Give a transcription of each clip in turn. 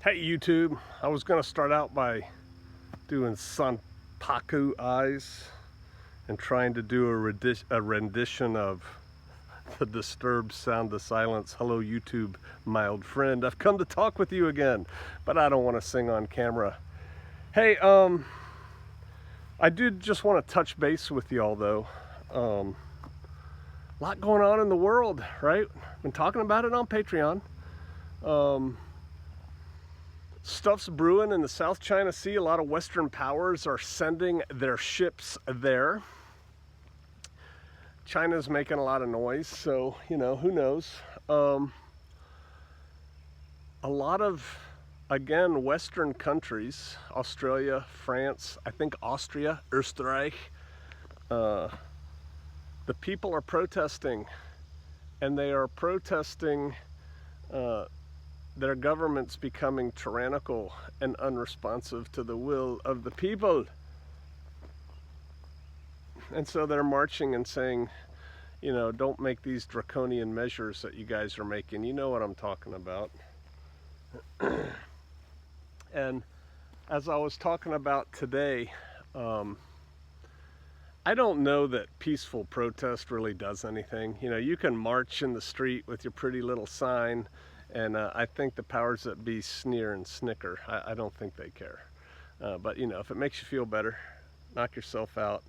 Hey YouTube, I was going to start out by doing Sanpaku eyes and trying to do a rendition of the Disturbed Sound of Silence. Hello YouTube, my old friend. I've come to talk with you again, but I don't want to sing on camera. Hey, I do just want to touch base with y'all though. A lot going on in the world, right? Been talking about it on Patreon. Stuff's brewing in the South China Sea. A lot of Western powers are sending their ships there. China's making a lot of noise, so, you know, who knows? A lot of, again, Western countries, Australia, France, I think Austria, Österreich, the people are protesting, and they are protesting their government's becoming tyrannical and unresponsive to the will of the people. And so they're marching and saying, you know, don't make these draconian measures that you guys are making. You know what I'm talking about. And as I was talking about today, I don't know that peaceful protest really does anything. You know, you can march in the street with your pretty little sign, and I think the powers that be sneer and snicker. I don't think they care. But, you know, if it makes you feel better, knock yourself out.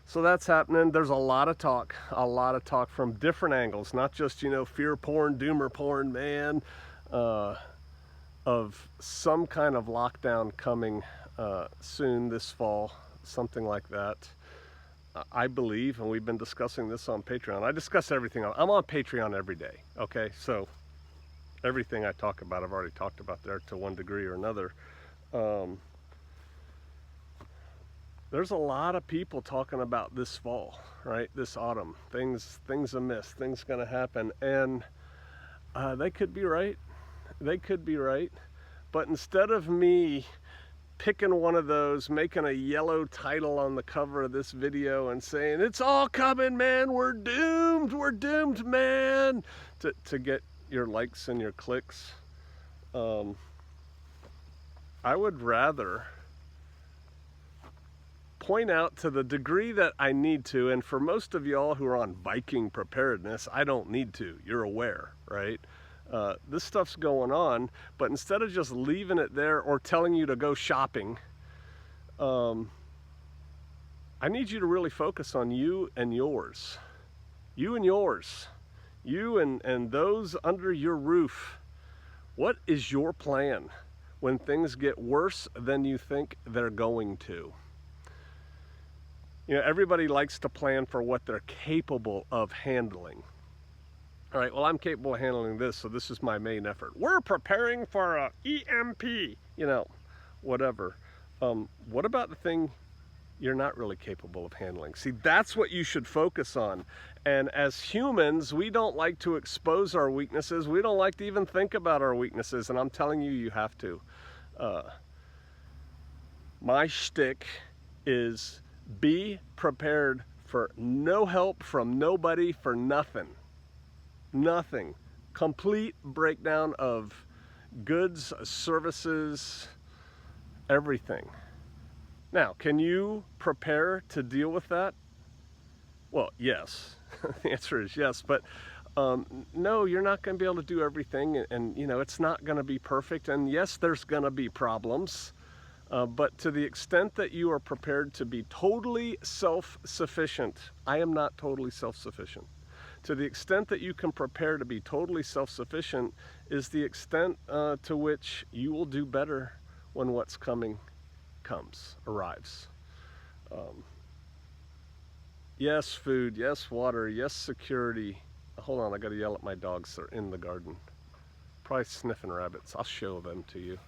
So that's happening. There's a lot of talk from different angles, not just, you know, fear porn, doomer porn, man, of some kind of lockdown coming soon this fall, something like that. I believe, and we've been discussing this on Patreon. I discuss everything. I'm on Patreon every day, okay? So everything I talk about, I've already talked about there to one degree or another. There's a lot of people talking about this fall, right? This autumn, things amiss, things gonna happen, and they could be right. They could be right. But instead of me picking one of those, making a yellow title on the cover of this video and saying, it's all coming, man, we're doomed, man, to get your likes and your clicks, I would rather point out, to the degree that I need to, and for most of y'all who are on Viking preparedness, I don't need to, you're aware, right? This stuff's going on, but instead of just leaving it there or telling you to go shopping, I need you to really focus on you and yours. You and yours. You and those under your roof. What is your plan when things get worse than you think they're going to? You know, everybody likes to plan for what they're capable of handling. All right, well, I'm capable of handling this, so this is my main effort. We're preparing for a EMP, you know, whatever. What about the thing you're not really capable of handling? See, that's what you should focus on. And as humans, we don't like to expose our weaknesses. We don't like to even think about our weaknesses, and I'm telling you, you have to. My shtick is be prepared for no help from nobody, for nothing. Nothing. Complete breakdown of goods, services, everything. Now, can you prepare to deal with that? Well, yes. The answer is yes, but no, you're not going to be able to do everything, and you know, it's not going to be perfect, and yes, there's going to be problems, but to the extent that you are prepared to be totally self-sufficient, I am not totally self-sufficient. To the extent that you can prepare to be totally self-sufficient is the extent to which you will do better when what's coming arrives. Yes, food, yes, water, yes, security. Hold on, I gotta yell at my dogs. They're in the garden. Probably sniffing rabbits. I'll show them to you.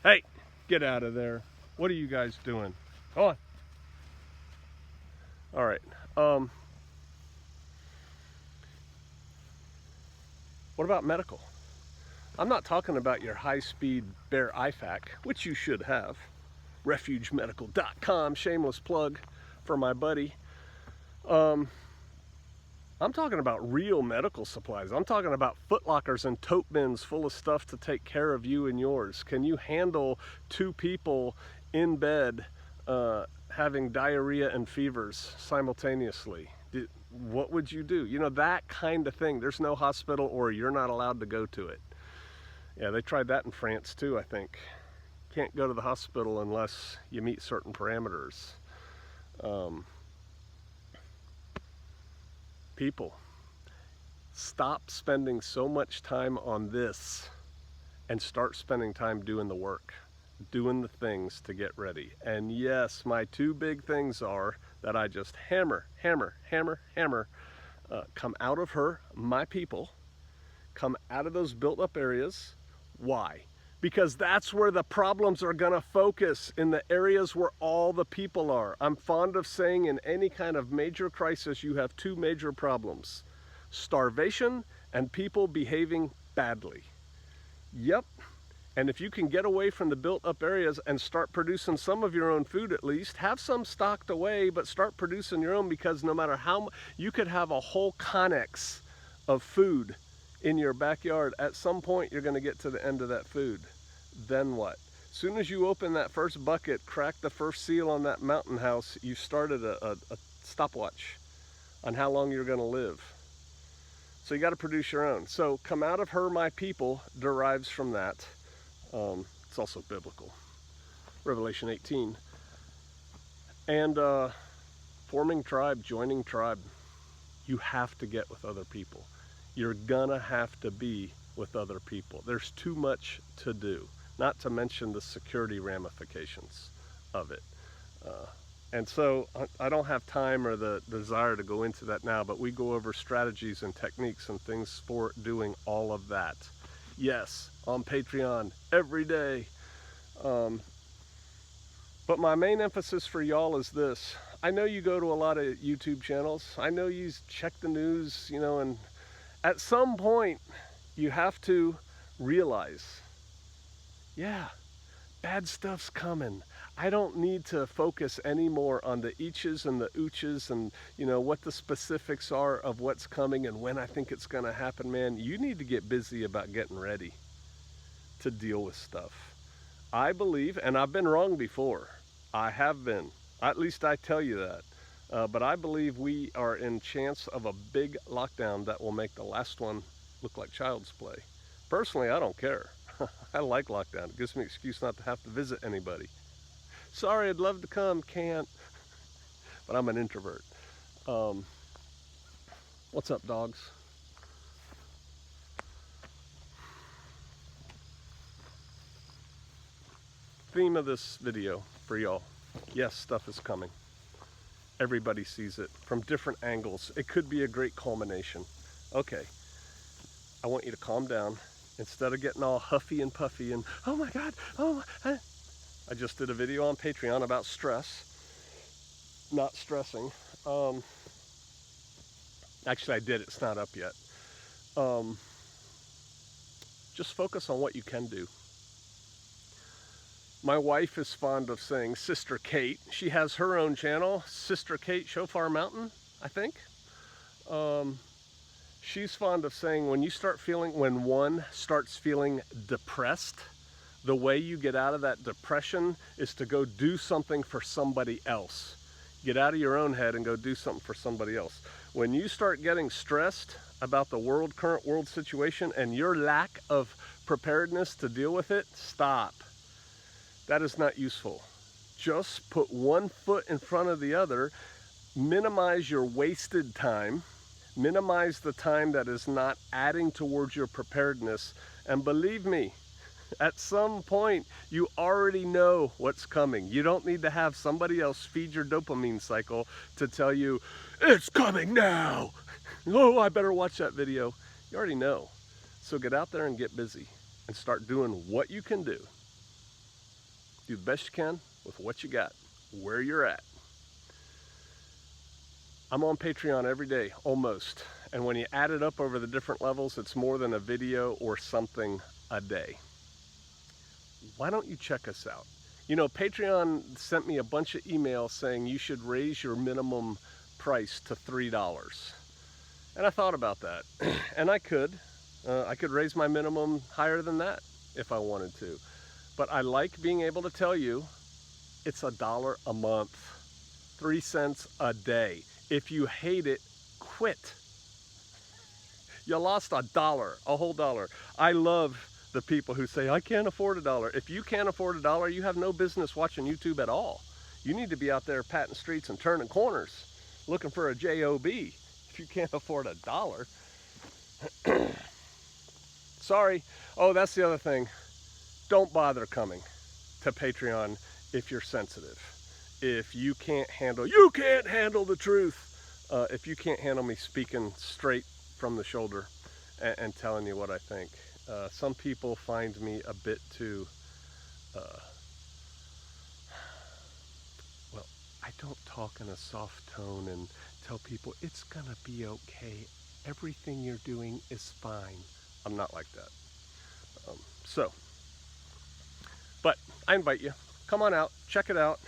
Hey, get out of there. What are you guys doing? Come on. All right. What about medical? I'm not talking about your high-speed Bayer IFAK, which you should have. RefugeMedical.com, shameless plug for my buddy. I'm I'm talking about real medical supplies. I'm talking about Foot Lockers and tote bins full of stuff to take care of you and yours. Can you handle 2 people in bed having diarrhea and fevers simultaneously? What would you do? You know, that kind of thing. There's no hospital, or you're not allowed to go to it. Yeah, they tried that in France too, I think. Can't go to the hospital unless you meet certain parameters. People, stop spending so much time on this and start spending time doing the work, doing the things to get ready. And yes, my 2 big things are that I just hammer, come out of her, my people, come out of those built up areas. Why? Because that's where the problems are gonna focus, in the areas where all the people are. I'm fond of saying in any kind of major crisis, you have 2 major problems: starvation and people behaving badly. Yep. And if you can get away from the built up areas and start producing some of your own food, at least have some stocked away, but start producing your own, because no matter how you could have a whole connex of food in your backyard, at some point you're going to get to the end of that food. Then what? As soon as you open that first bucket, crack the first seal on that mountain house, you started a stopwatch on how long you're going to live. So you got to produce your own. So come out of her, my people, derives from that. It's also biblical. Revelation 18. And forming tribe, joining tribe. You have to get with other people. You're gonna have to be with other people. There's too much to do, not to mention the security ramifications of it. And so I don't have time or the desire to go into that now, but we go over strategies and techniques and things for doing all of that. Yes, on Patreon every day. But my main emphasis for y'all is this. I know you go to a lot of YouTube channels. I know you check the news, you know, and at some point you have to realize, yeah, bad stuff's coming. I don't need to focus anymore on the eaches and the ooches and, you know, what the specifics are of what's coming and when I think it's going to happen, man. You need to get busy about getting ready to deal with stuff. I believe, and I've been wrong before. I have been. At least I tell you that. But I believe we are in chance of a big lockdown that will make the last one look like child's play. Personally, I don't care. I like lockdown. It gives me an excuse not to have to visit anybody. Sorry, I'd love to come, can't. But I'm an introvert. What's up, dogs? Theme of this video for y'all. Yes, stuff is coming. Everybody sees it from different angles. It could be a great culmination. Okay, I want you to calm down. Instead of getting all huffy and puffy and, oh my God, oh, I just did a video on Patreon about stress, not stressing. Actually, I did, it's not up yet. Just focus on what you can do. My wife is fond of saying Sister Kate. She has her own channel, Sister Kate Shofar Mountain, I think. She's fond of saying when one starts feeling depressed, the way you get out of that depression is to go do something for somebody else. Get out of your own head and go do something for somebody else. When you start getting stressed about the current world situation and your lack of preparedness to deal with it, stop. That is not useful. Just put one foot in front of the other, minimize your wasted time, minimize the time that is not adding towards your preparedness, and believe me, at some point you already know what's coming. You don't need to have somebody else feed your dopamine cycle to tell you, it's coming now. Oh, I better watch that video. You already know. So get out there and get busy and start doing what you can do. Do the best you can with what you got, where you're at. I'm on Patreon every day, almost. And when you add it up over the different levels, it's more than a video or something a day. Why don't you check us out? You know, Patreon sent me a bunch of emails saying you should raise your minimum price to $3. And I thought about that. And I could raise my minimum higher than that if I wanted to. But I like being able to tell you it's $1 a month, 3 cents a day. If you hate it, quit. You lost $1, a whole dollar. I love the people who say, I can't afford $1. If you can't afford $1, you have no business watching YouTube at all. You need to be out there patting streets and turning corners, looking for a job if you can't afford $1. Sorry. Oh, that's the other thing. Don't bother coming to Patreon if you're sensitive. If you can't handle the truth. If you can't handle me speaking straight from the shoulder and telling you what I think. Some people find me a bit too, well, I don't talk in a soft tone and tell people it's gonna be okay. Everything you're doing is fine. I'm not like that. But I invite you, come on out, check it out,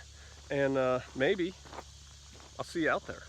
and maybe I'll see you out there.